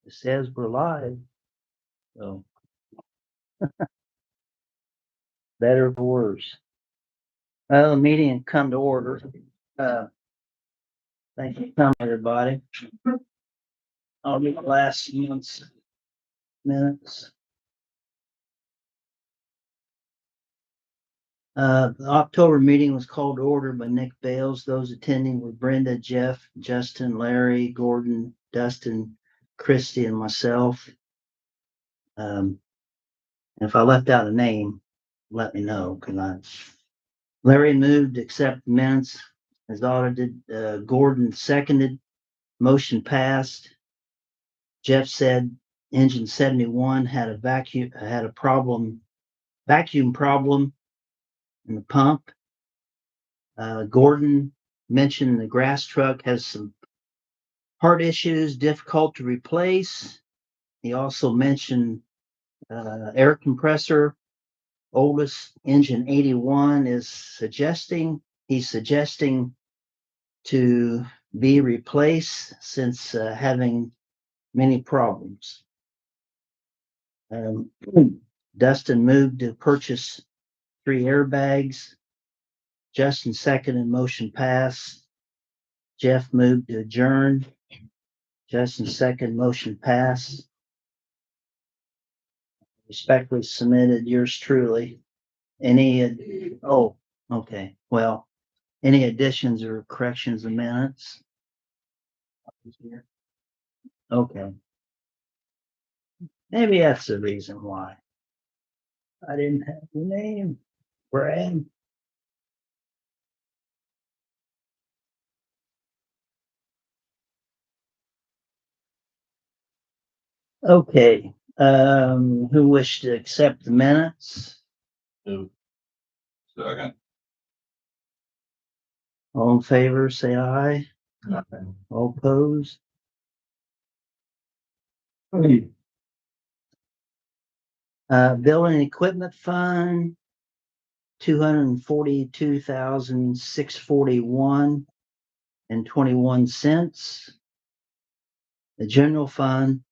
It says we're live. So better or worse. Well, the meeting had come to order. Thank you for coming, everybody. I'll read last month's minutes. The October meeting was called to order by Nick Bales. Those attending were Brenda, Jeff, Justin, Larry, Gordon, Dustin, Christy, and myself. If I left out a name, let me know, Larry moved to accept the minutes as audited. Gordon seconded. Motion passed. Jeff said engine 71 had a vacuum problem in the pump. Gordon mentioned the grass truck has some part issues, difficult to replace. He also mentioned air compressor, oldest engine 81 he's suggesting to be replaced since having many problems. Dustin moved to purchase 3 airbags. Justin seconded, motion passed. Jeff moved to adjourn. Justin second, motion passed. Respectfully submitted, yours truly. Okay, well, any additions or corrections of minutes? Okay. Maybe that's the reason why. I didn't have the name. Brad. Okay, who wished to accept the minutes? Second. All in favor, say aye. All opposed? Building equipment fund, 242,641 and 21 cents. The general fund,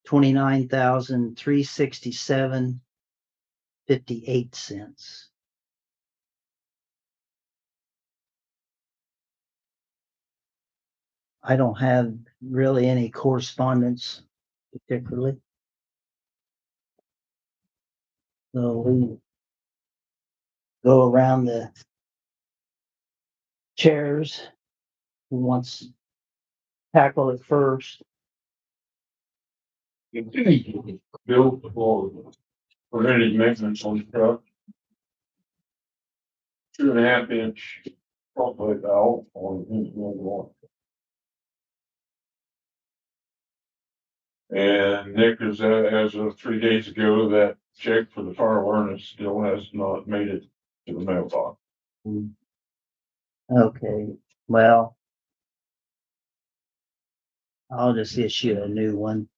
29,367 58 cents. I don't have really any correspondence particularly. So we go around the chairs. Who wants to tackle it first? Bill for preventive maintenance on the truck. 2.5 inch probably valve on engine number 1. And Nick is, as of 3 days ago, that check for the fire awareness still has not made it to the mailbox. Okay, well, I'll just issue a new one.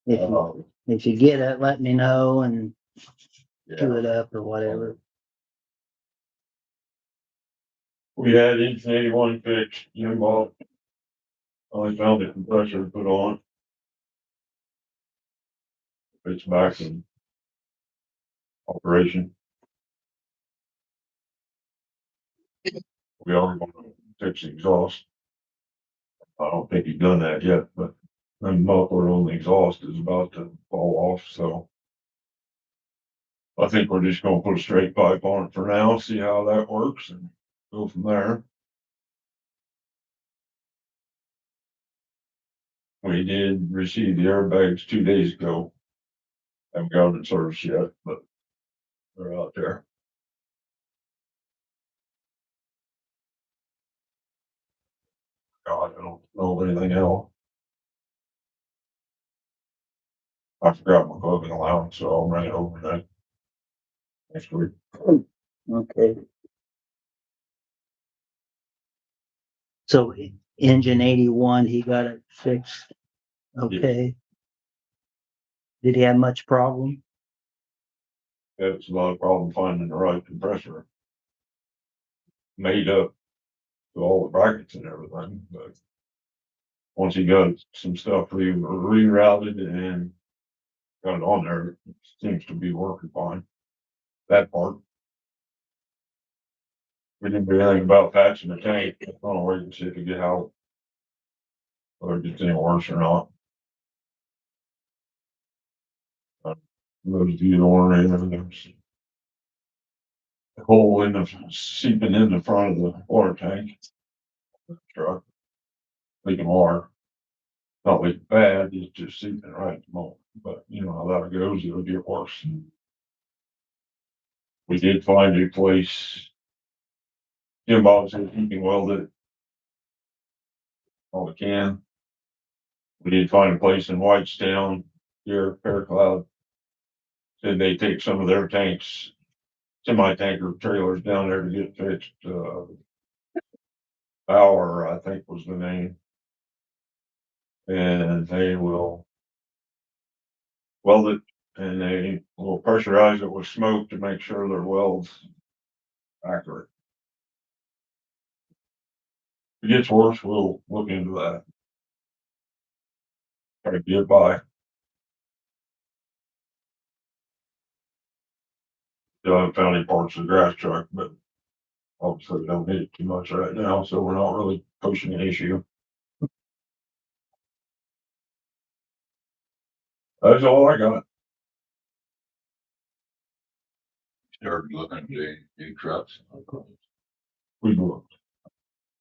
If you get it, let me know and do it up or whatever. We had engine 81 fixed, bought. I found the compressor to put on. It's back in operation. We are going to fix the exhaust. I don't think he's done that yet, but the muffler on the exhaust is about to fall off, so. I think we're just gonna put a straight pipe on it for now, see how that works and go from there. We did receive the airbags 2 days ago. Haven't got them in service yet, but they're out there. God, I don't know of anything else. I forgot my clothing allowance, so I'll run it over that next week. Okay. So engine 81, he got it fixed. Okay. Did he have much problem? It's a lot of problem finding the right compressor. Made up to all the brackets and everything, but once he got some stuff rerouted and got it on there, it seems to be working fine. That part. We didn't do anything about patching the tank. I don't know, wait and see if it get out. Whether it gets any worse or not. Those view on and there's a hole in the seeping in the front of the water tank. Truck. Leaking water. Not leaking bad, it's just seeping right at the moment, but you know how that goes, it'll get worse. We did find a place. Jim Bob said he can weld it. All we can. We did find a place in Whitestown, here, Fair Cloud. Said they take some of their tanks, semi-tanker trailers down there to get fixed, Bauer, I think was the name. And they will weld it and they will pressurize it with smoke to make sure their welds accurate. If it gets worse, we'll look into that. Try to get by. Still haven't found any parts of the grass truck, but obviously we don't need it too much right now, so we're not really pushing an issue. That's all I got. Started looking at the new trucks. We looked.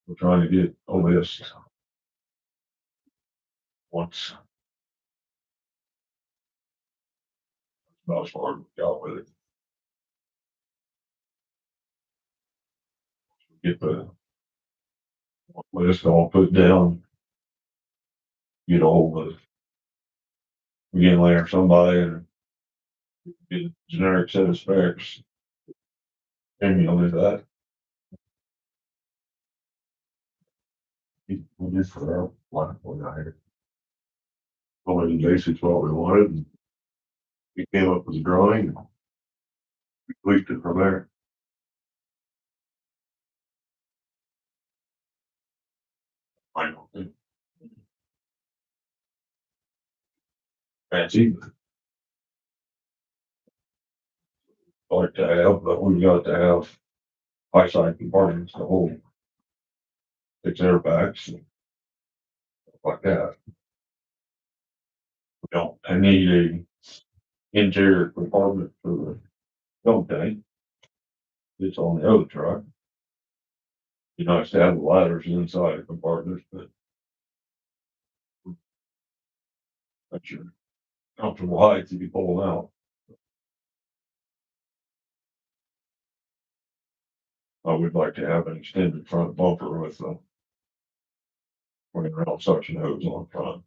We're trying to get a list. Once. Not as far as we got with it. Get the list all put down. Get all the. We get later somebody and get a generic set of specs. And you'll do that. We'll just for our one here. Well, in basics what we wanted. And we came up with a drawing. And we tweaked it from there. I don't think. Fancy. Like to have, but we've got to have high side compartments to hold. 6 airbags. And stuff like that. We don't, I need a interior compartment for the dump tank. It's on the other truck. You know, nice to have the ladders inside the compartments, but. That's your comfortable height to be pulling out. I would like to have an extended front bumper with a 20 round suction hose on front.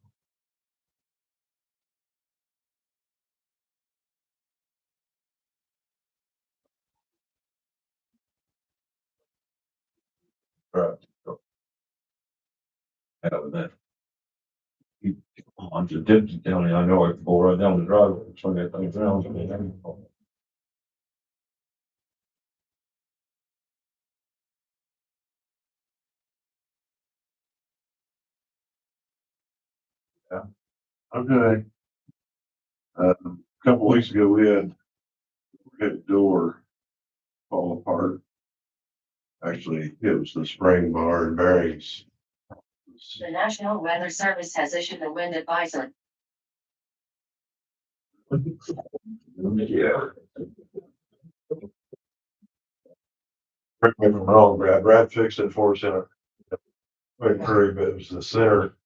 Right. Having that. On to Dipton County, I know I can go right down the driveway, swing that thing around. Okay. A couple weeks ago, we had a door fall apart. Actually, it was the spring bar and bearings. The National Weather Service has issued a wind advisory. Yeah. Correct me if I'm wrong, Brad. Brad fixed it for us in a quick hurry, but it was the center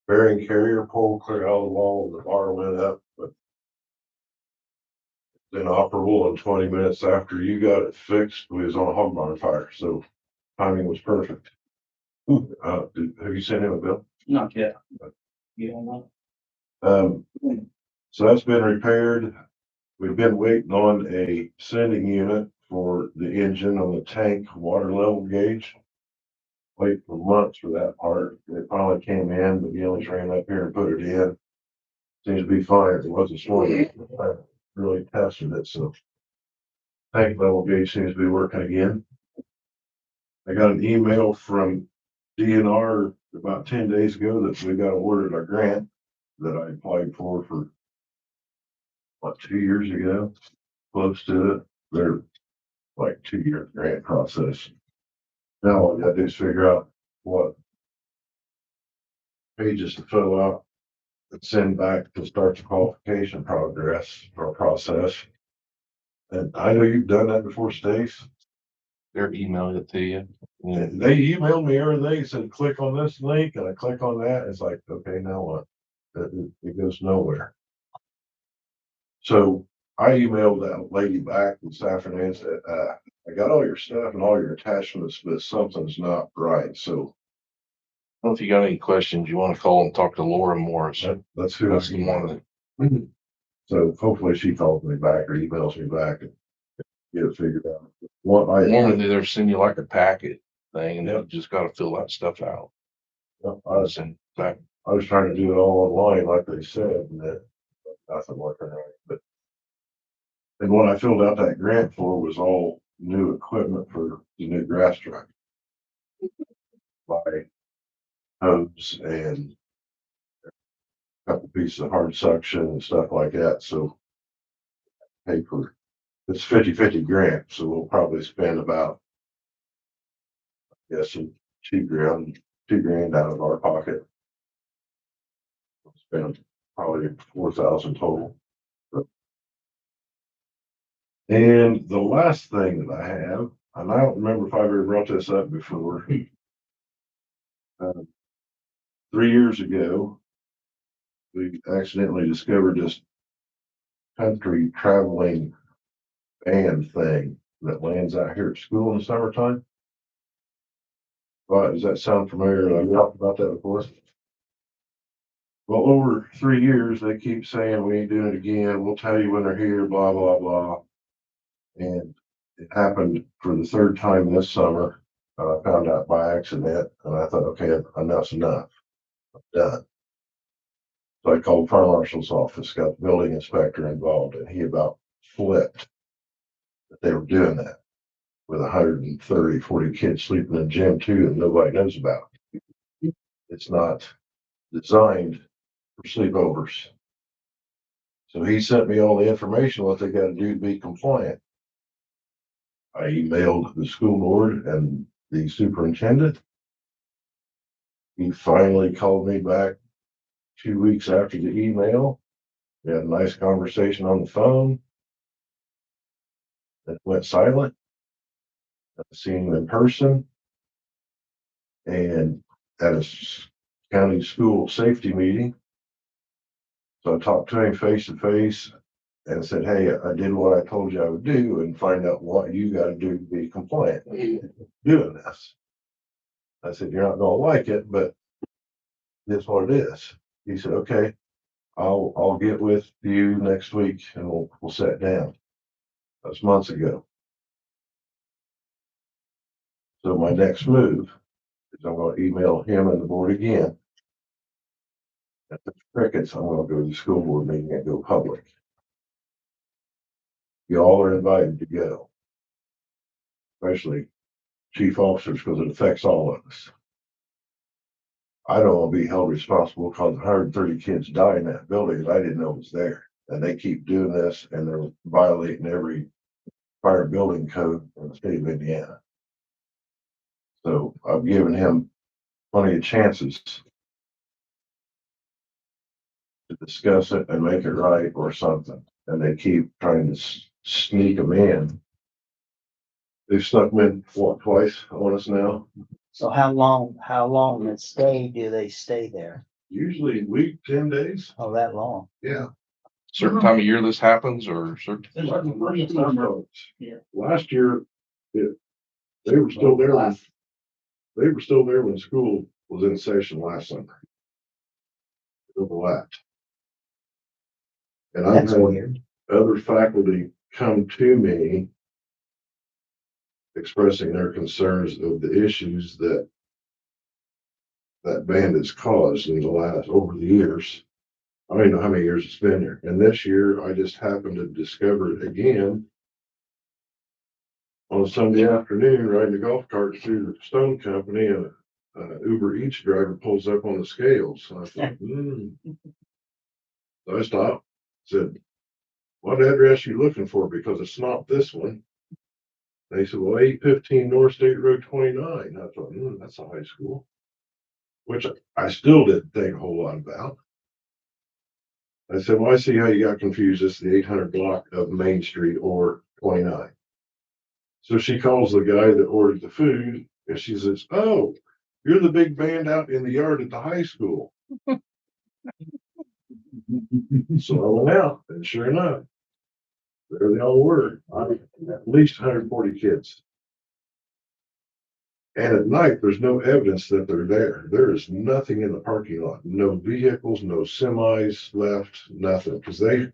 bearing carrier pulled clear out of the wall. The bar went up, but then operable in 20 minutes after you got it fixed, we was on a hog barn fire. So timing was perfect. Have you sent him a bill? Not yet. You don't know? So that's been repaired. We've been waiting on a sending unit for the engine on the tank water level gauge. Wait for months for that part. It finally came in, but Gillies ran up here and put it in. Seems to be fine. It wasn't swinging. I really tested it, so tank level gauge seems to be working again. I got an email from DNR about 10 days ago that we got awarded our grant that I applied for what, 2 years ago, close to it. They're like 2 year grant process. Now all I gotta do is figure out what pages to fill out and send back to start the qualification progress or process. And I know you've done that before, Stace. They're emailing it to you. And they emailed me everything, said, click on this link, and I click on that. It's like, okay, now what? It goes nowhere. So I emailed that lady back this afternoon and said, I got all your stuff and all your attachments, but something's not right. So Well, if you got any questions, you want to call and talk to Laura Morris. that's who I That's the one that So hopefully she calls me back or emails me back and get it figured out. What I, normally they're send you like a packet thing and you just gotta fill that stuff out. I was Send back. trying to do it all online, like they said, and that nothing working right. But and what I filled out that grant for was all new equipment for the new grass truck. By hose and a couple pieces of hard suction and stuff like that. So pay for it's 50/50 grant, so we'll probably spend about yes, $2,000 out of our pocket. We'll spend probably 4,000 total. And the last thing that I have, and I don't remember if I've ever brought this up before. 3 years ago, we accidentally discovered this country traveling band thing that lands out here at school in the summertime. Right, does that sound familiar? I've talked about that before. Well, over 3 years, they keep saying we ain't doing it again. We'll tell you when they're here, blah, blah, blah. And it happened for the third time this summer. I found out by accident and I thought, okay, enough's enough. I'm done. So I called fire marshal's office, got the building inspector involved, and he about flipped that they were doing that with 130, 40 kids sleeping in the gym too, and nobody knows about it. It's not designed for sleepovers. So he sent me all the information, what they gotta do to be compliant. I emailed the school board and the superintendent. He finally called me back 2 weeks after the email. We had a nice conversation on the phone. It went silent. I've seen him in person. And at a county school safety meeting. So I talked to him face to face and said, hey, I did what I told you I would do and find out what you gotta do to be compliant doing this. I said, you're not gonna like it, but it's what it is. He said, okay, I'll get with you next week and we'll sit down. That's months ago. So my next move is I'm gonna email him and the board again. If it's crickets, I'm gonna go to the school board meeting and go public. Y'all are invited to go. Especially chief officers, because it affects all of us. I don't want to be held responsible because 130 kids died in that building that I didn't know was there. And they keep doing this and they're violating every fire building code in the state of Indiana. So I've given him plenty of chances to discuss it and make it right or something. And they keep trying to sneak them in. They've snuck them in, what, twice on us now? So how long in stay do they stay there? Usually a week, 10 days. Oh, that long? Yeah. Certain time of year this happens or certain. Yeah. Last year, they were still there when school was in session last summer. Overlapped. And I've That's had weird. other faculty come to me expressing their concerns of the issues that band has caused in the last, over the years. I don't even know how many years it's been here. And this year, I just happened to discover it again on a Sunday afternoon, riding a golf cart through the Stone Company, and Uber Eats driver pulls up on the scales. So I thought, So I stopped, said, what address you looking for? Because it's not this one. They said, well, 815 North State Road 29. I thought, that's a high school, which I still didn't think a whole lot about. I said, well, I see how you got confused. It's the 800 block of Main Street or 29. So she calls the guy that ordered the food and she says, oh, you're the big band out in the yard at the high school. So I went out and sure enough, there they all were. At least 140 kids. And at night, there's no evidence that they're there. There is nothing in the parking lot. No vehicles, no semis left, nothing. Because they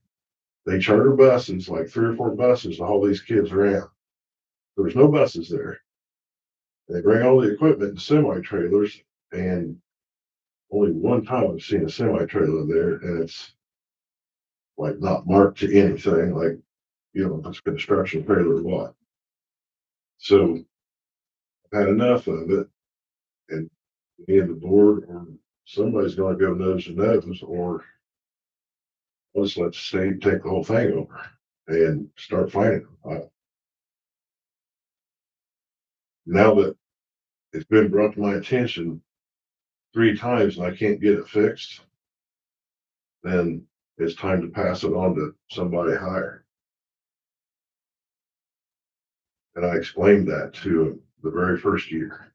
charter buses, like 3 or 4 buses to haul these kids around. There was no buses there. They bring all the equipment in semi-trailers, and only one time I've seen a semi-trailer there, and it's like not marked to anything, like, it's a construction trailer or what. So I've had enough of it, and me and the board or somebody's gonna go nose to nose, or let's let the state take the whole thing over and start fighting them. Now that it's been brought to my attention 3 times and I can't get it fixed, then it's time to pass it on to somebody higher. And I explained that to them the very first year.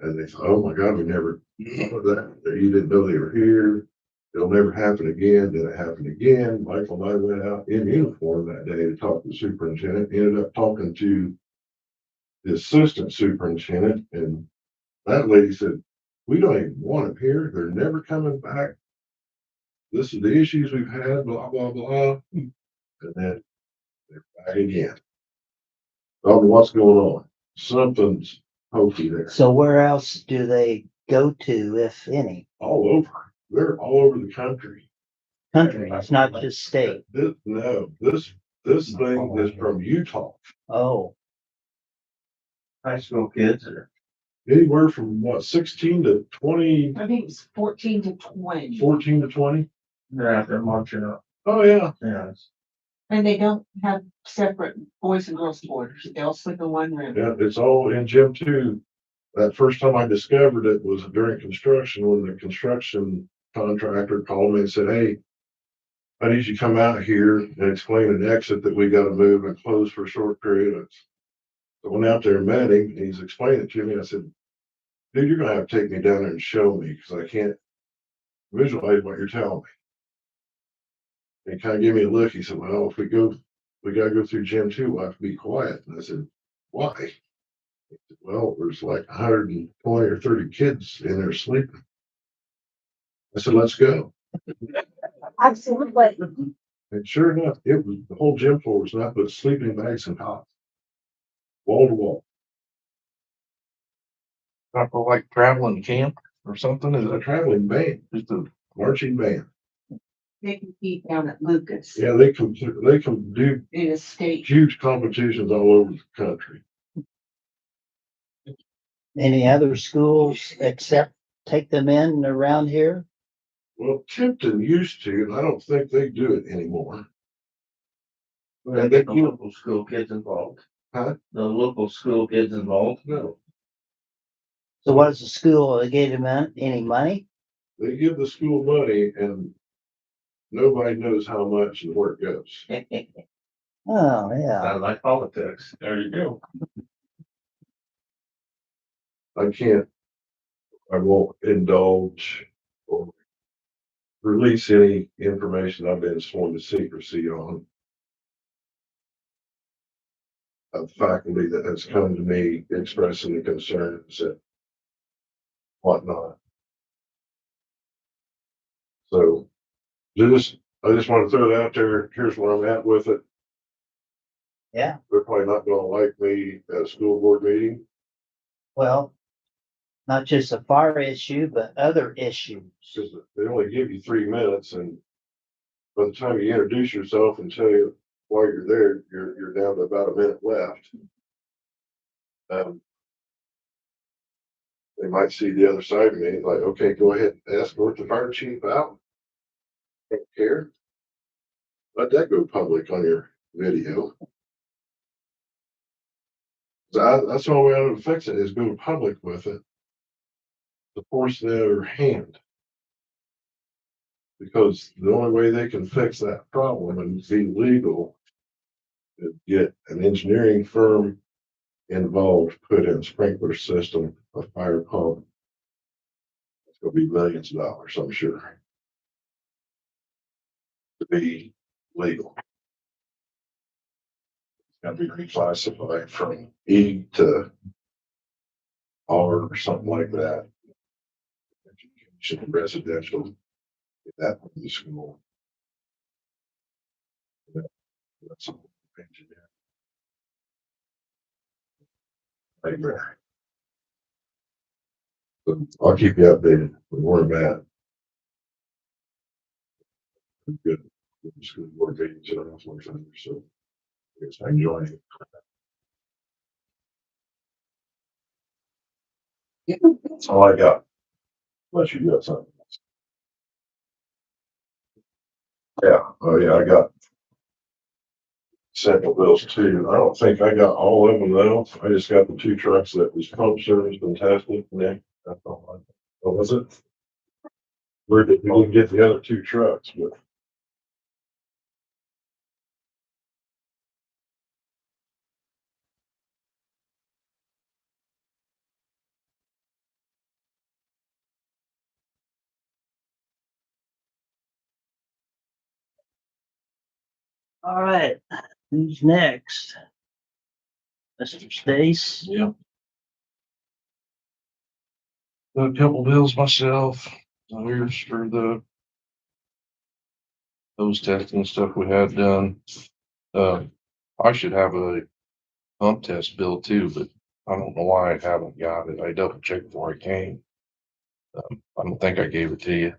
And they thought, oh my God, we never thought of that. You didn't know they were here. It'll never happen again. Then it happened again. Michael and I went out in uniform that day to talk to the superintendent, ended up talking to the assistant superintendent, and that lady said, we don't even want them here. They're never coming back. This is the issues we've had, blah, blah, blah. And then they're back again. I don't know what's going on. Something's hokey there. So where else do they go to, if any? All over. They're all over the country. Country, it's not just state. This thing is from Utah. Oh, High school kids are. Anywhere from what, 16 to 20, I think it's 14 to 20. 14 to 20? They're out there marching up. Oh, yeah. Yeah. And they don't have separate boys and girls quarters. They all sleep in one room. Yeah, it's all in gym 2. That first time I discovered it was during construction, when the construction contractor called me and said, hey, I need you to come out here and explain an exit that we got to move and close for a short period. So I went out there and met him, and he's explaining it to me. I said, dude, you're going to have to take me down there and show me, because I can't visualize what you're telling me. And he kind of gave me a look. He said, well, if we got to go through gym 2, we'll have to be quiet. And I said, why? He said, well, there's like 120 or 30 kids in there sleeping. I said, let's go. Absolutely. And sure enough, it was, the whole gym floor was not but sleeping bags and cots, wall to wall. Not for like traveling camp or something, is It's a it traveling band, just a? marching band. They compete down at Lucas Yeah, they can do in a state. huge competitions all over the country. any other schools except take them in around here? Well, Tipton used to, and I don't think they do it anymore. They get the local school kids involved. Huh? The local school kids involved. No, So what does the school, they gave them any money? they give the school money and nobody knows how much and where it goes. Oh, yeah. Sounds like politics. There you go. I won't indulge or release any information I've been sworn to secrecy on. Of faculty that has come to me expressing the concerns and whatnot. So I just want to throw it out there. Here's where I'm at with it. Yeah, They're probably not gonna like me at a school board meeting. well, not just a fire issue, but other issues. Because they only give you 3 minutes, and by the time you introduce yourself and tell you why you're there, you're down to about a minute left. they might see the other side of me, like, okay, go ahead and escort the fire chief out. Don't care. Let that go public on your video. That's the only way I'm gonna fix it, is go public with it. To force the other hand. Because the only way they can fix that problem and be legal is get an engineering firm involved, put in sprinkler system, a fire pump. It's gonna be millions of dollars, I'm sure. To be legal. It's gonna be reclassified from E to R or something like that. Education, residential, get that from the school. That's a engineer. Nightmare. So I'll keep you updated with where I'm at. Good. School board meetings and all sorts of things, so I guess I'm enjoying it. That's all I got. Unless you got something. Yeah, oh yeah, I got several bills too. I don't think I got all of them though. I just got the 2 trucks that was pump serviced and tested. Yeah, that's all I got. What was it? We didn't get the other 2 trucks, but. All right, who's next? Mr. Stace? Yeah. A couple bills myself. So here's for those testing stuff we had done. I should have a pump test bill too, but I don't know why I haven't got it. I double checked before I came. I don't think I gave it to you.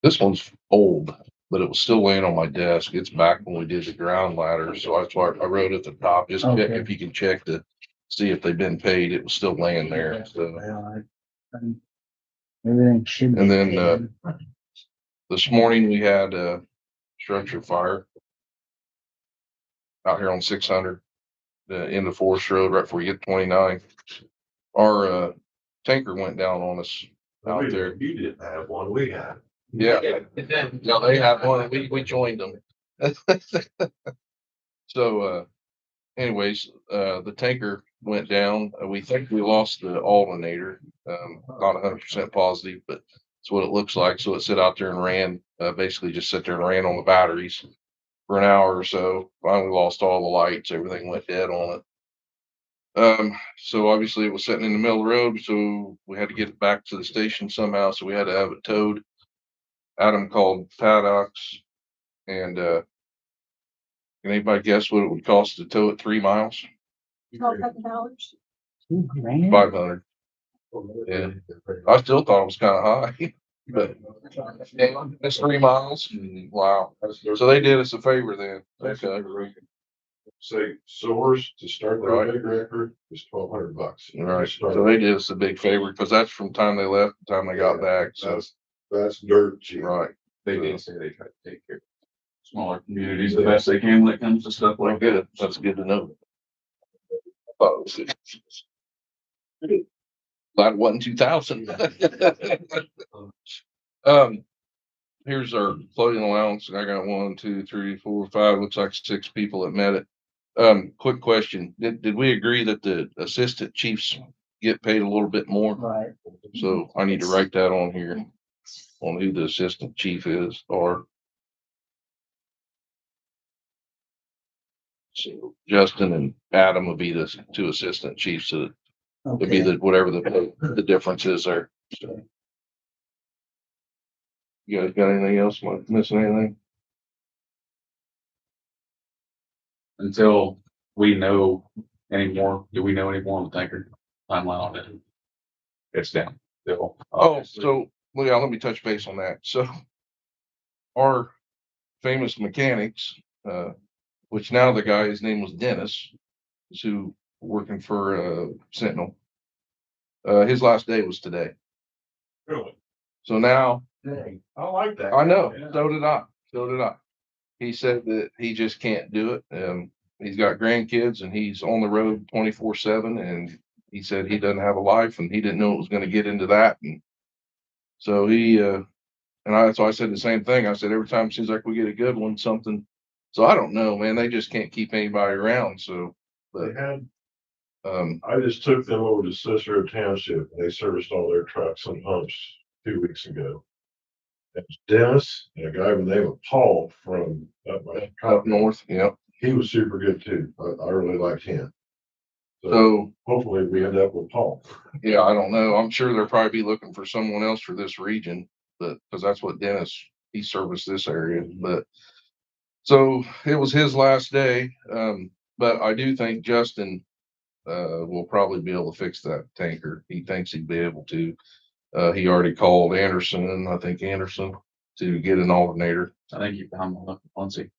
This one's old, but it was still laying on my desk. It's back when we did the ground ladder, so that's why I wrote at the top, just check Okay. if you can check to see if they've been paid. It was still laying there, so. Well, everything should be. And then, paid. This morning we had a structure fire out here on 600, in the Forest Road, right before you get 29. Our tanker went down on us out there. You didn't have one, we had. Yeah, no, they had one. We joined them. So, anyways, the tanker went down. We think we lost the alternator. Not 100% positive, but it's what it looks like. So it sit out there and ran, basically just sit there and ran on the batteries for an hour or so. Finally lost all the lights. Everything went dead on it. So obviously it was sitting in the middle of the road. So we had to get it back to the station somehow. So we had to have it towed. Adam called Paddocks, and can anybody guess what it would cost to tow it 3 miles? $1,200. $2,000? 500. Yeah. I still thought it was kind of high, but yeah, it's 3 miles. Wow. So they did us a favor then. Okay. Say source to start the Right. big record is $1,200. Right. So they did us a big favor because that's from time they left, to time they got back. So, That's dirt cheap. right. They did say they try to take care of smaller communities the best they can when it comes to stuff Well, like that. good. That's good to know. Thought it was good. Glad it wasn't 2,000. Here's our floating allowance. I got 1, 2, 3, 4, 5. Looks like 6 people that met it. Quick question. Did we agree that the assistant chiefs get paid a little bit more? Right. So I need to write that on here on who the assistant chief is, or. So Justin and Adam would be the 2 assistant chiefs. So it'd be Okay. whatever the difference is there. So. You guys got anything else? Am I missing anything? Until we know anymore, do we know any more on the tanker timeline on it? It's down. Still. Oh, so, well, yeah, let me touch base on that. So our famous mechanics, which now the guy, his name was Dennis, is who working for Sentinel. His last day was today. Really? So now, Dang, I like that. I know, Yeah. so did I, so did I. He said that he just can't do it. He's got grandkids and he's on the road 24/7, and he said he doesn't have a life and he didn't know it was gonna get into that. And so so I said the same thing. I said, every time it seems like we get a good one, something. So I don't know, man. They just can't keep anybody around. So, They but, had, um, I just took them over to Cicero Township. They serviced all their trucks and humps 2 weeks ago. It was Dennis and a guy by the name of Paul from up north, yeah. He was super good too. I really liked him. So So, hopefully we end up with Paul. yeah, I don't know. I'm sure they'll probably be looking for someone else for this region, but, cause that's what Dennis, he serviced this area, but. So it was his last day, but I do think Justin, will probably be able to fix that tanker. He thinks he'd be able to. He already called Anderson, I think Anderson, to get an alternator. I think you found one up in Muncie.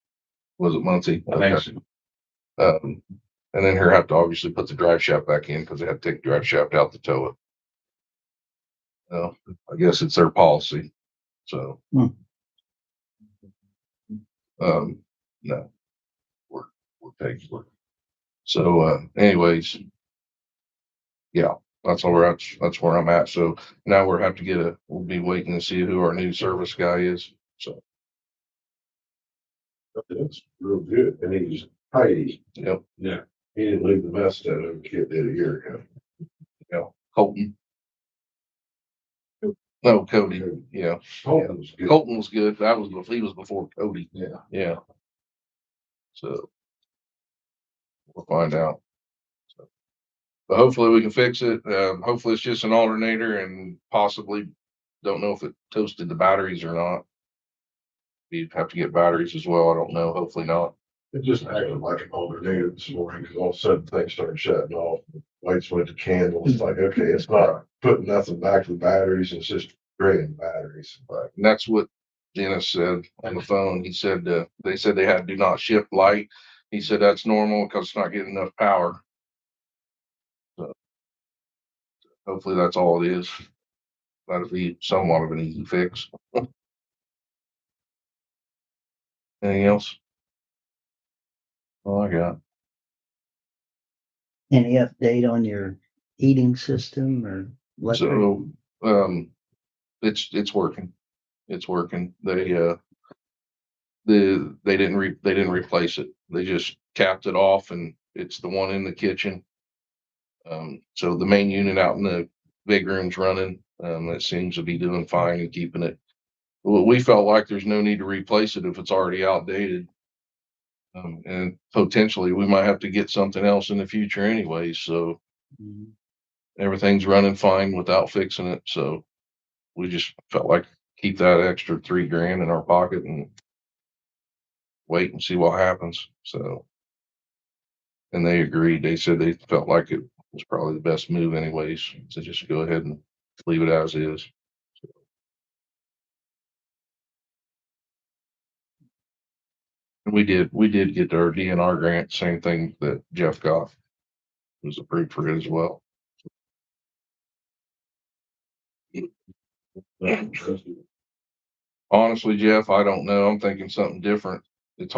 Was it Muncie? I think Okay. so. And then he'll have to obviously put the drive shaft back in because they had to take the drive shaft out to tow it. I guess it's their policy. So, no, we're taking it. So, anyways, yeah, that's all that's where I'm at. So now we'll have to we'll be waiting to see who our new service guy is. So, That's real good. And he's tidy. yep, Yeah. He didn't leave the mess that a kid did a year ago. yeah, Colton. No, Cody. Yeah. Colton was good. Colton was good. He was before Cody. Yeah. Yeah. So we'll find out. So, but hopefully we can fix it. Hopefully it's just an alternator and possibly don't know if it toasted the batteries or not. You'd have to get batteries as well. I don't know. Hopefully not. It just acted like an alternator this morning because all of a sudden things started shutting off. Lights went to candles. It's like, okay, it's not putting nothing back to the batteries. It's just draining batteries. Right. And that's what Dennis said on the phone. He said, they said they had do not ship light. He said that's normal because it's not getting enough power. So hopefully that's all it is. That'll be somewhat of an easy fix. Anything else? Oh, I got. Any update on your heating system or electric? So, it's working. It's working. They didn't replace it. They just capped it off and it's the one in the kitchen. So the main unit out in the big room's running. It seems to be doing fine and keeping it. Well, we felt like there's no need to replace it if it's already outdated. And potentially we might have to get something else in the future anyway. So Mhm. everything's running fine without fixing it. So we just felt like keep that extra $3,000 in our pocket and wait and see what happens. So, and they agreed. They said they felt like it was probably the best move anyways, to just go ahead and leave it as is. And we did get our DNR grant, same thing that Jeff got. Was approved for it as well. Honestly, Jeff, I don't know. I'm thinking something different. It's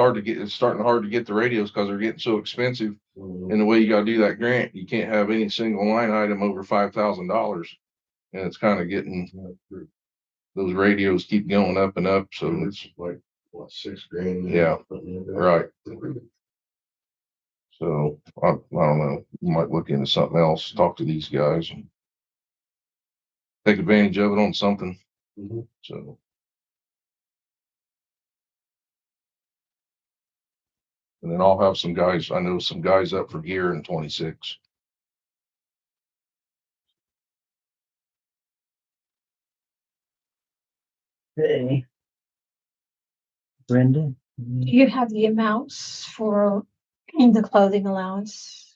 starting hard to get the radios because they're getting so expensive. And the way you gotta do that grant, you can't have any single line item over $5,000. And it's kind of getting, those radios keep going up and up. So it's like, what, $6,000? Yeah. Something like that. right. So I don't know. You might look into something else, talk to these guys and take advantage of it on something. Mhm. So. And then I'll have some guys, I know some guys up for gear in 26. Okay. Brenda? Do you have the amounts for the clothing allowance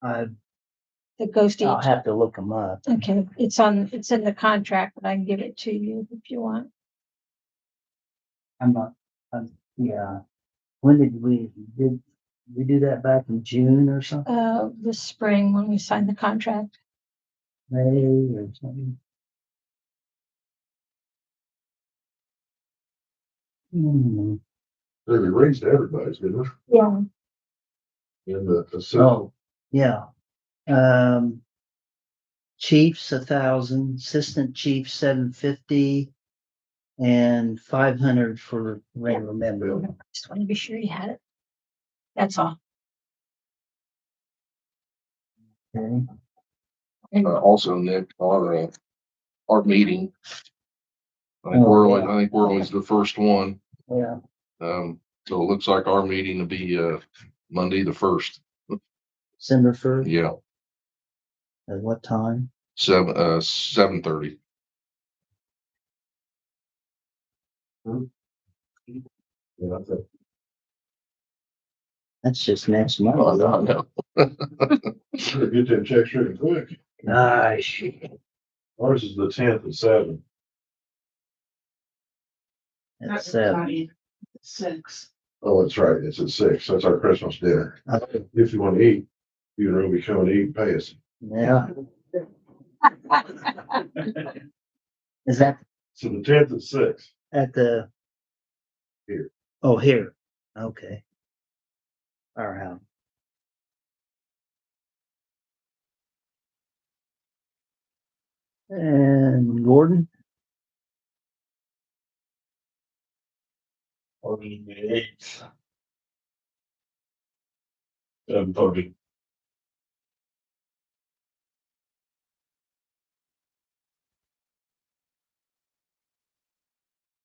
I'll that goes to each? have to look them up. Okay, it's in the contract, but I can give it to you if you want. Yeah. When did we do that back in June or something? This spring when we signed the contract. May or something. Hmm. They raised everybody's, didn't Yeah. they? In the, Oh, yeah. Chiefs 1,000, assistant chief 750, and 500 for regular member. Just want to be sure you had it. That's all. Okay. Also, Nick, our meeting. I think Oh, yeah. I think we're always the first one. Yeah, So it looks like our meeting will be, Monday, the 1st. December 1st. Yeah, At what time? 7:30. yeah, I think That's just next Oh, month. no. better get them checks written quick. Gosh. Ours is the 10th at 7. At That's 7. 6. Oh, that's right. It's at 6. That's our Christmas dinner. If you want to eat, you know, we come and eat and pay us. Yeah. Is that So the 10th at 6. at the? Here. Oh, here. Okay. Our house. And Gordon? On the 8th. 7:30.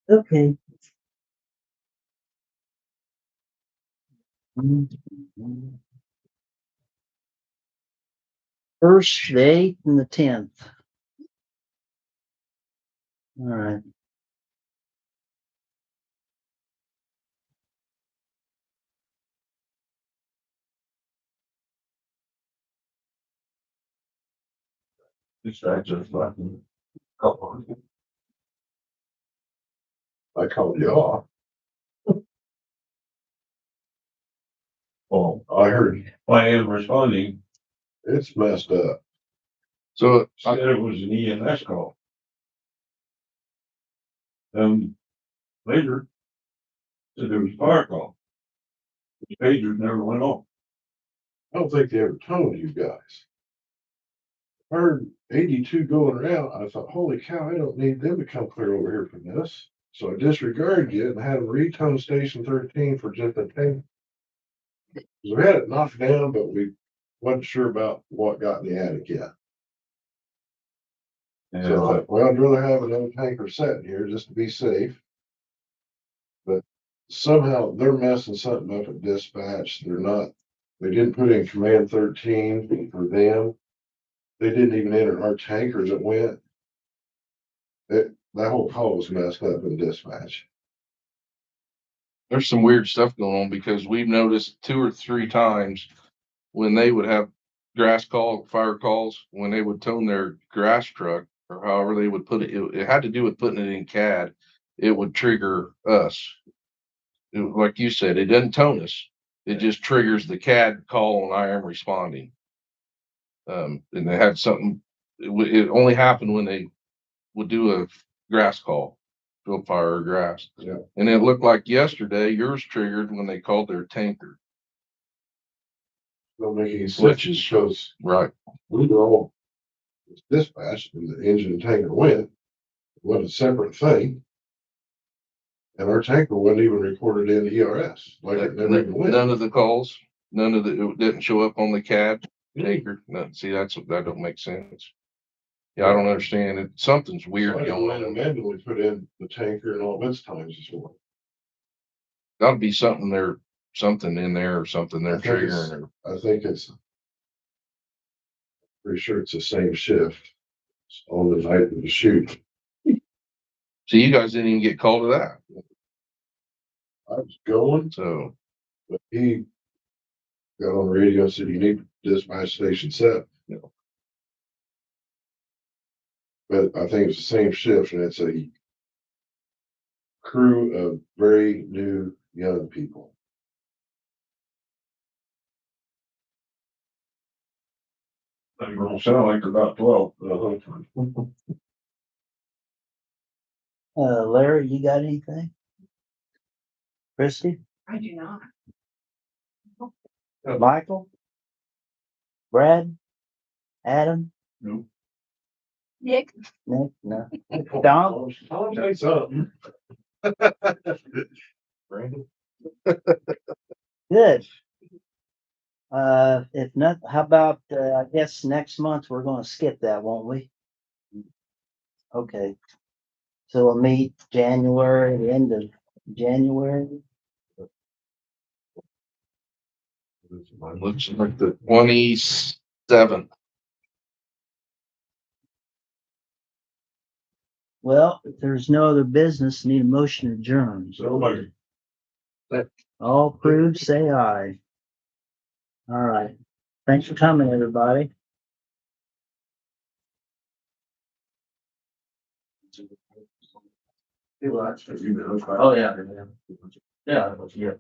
Okay. First, the 8th and the 10th. All right. Distractions, like. I called you off. Oh, I heard I am responding, it's messed up. So said it was an EMS call. Later, said there was a fire call. The pagers never went off. I don't think they ever told you guys. I heard 82 going around. I thought, holy cow, I don't need them to come clear over here from this. So I disregarded you and had them retone station 13 for just a tank. We had it knocked down, but we wasn't sure about what got in the attic yet. So I thought, well, I'd rather have another tanker sitting here just to be safe. But somehow they're messing something up at dispatch. They didn't put in command 13 for them. They didn't even enter our tanker that went. That whole call was messed up in dispatch. there's some weird stuff going on because we've noticed 2 or 3 times when they would have fire calls, when they would tone their grass truck or however they would put it, it had to do with putting it in CAD. It would trigger us. Like you said, it doesn't tone us. It just triggers the CAD call and I am responding. And they had something, it only happened when they would do a grass call, field fire or grass. Yeah. And it looked like yesterday yours triggered when they called their tanker. Don't make any sense Which is- because Right. we were all dispatched and the engine and tanker went. It was a separate thing. And our tanker wasn't even recorded in the ERS, like it never even went. None of the calls, it didn't show up on the CAD tanker. No, see, that don't make sense. Yeah, I don't understand it. Something's weird So I going went and on. manually put in the tanker and all its times as well. Gotta be something in there or something they're I think it's- triggering. I think it's pretty sure it's the same shift on the night of the shoot. So you guys didn't even get called to that. I was going, So, but he got on the radio and said, you need dispatch station set. Yeah. But I think it's the same shift and it's a crew of very new young people. They don't sound like they're about 12. Larry, you got anything? Christie? I do not. Michael? Brad? Adam? Nick, Nick? No. Don? I'll tell you something. Brandon? Good. If not, how about, I guess next month we're gonna skip that, won't we? Okay. So we'll meet January, the end of January. Looks like the 27th. Well, if there's no other business, need a motion to adjourn. So like, All approved, say aye. All right. Thanks for coming, everybody. Oh, yeah. Yeah. Yeah.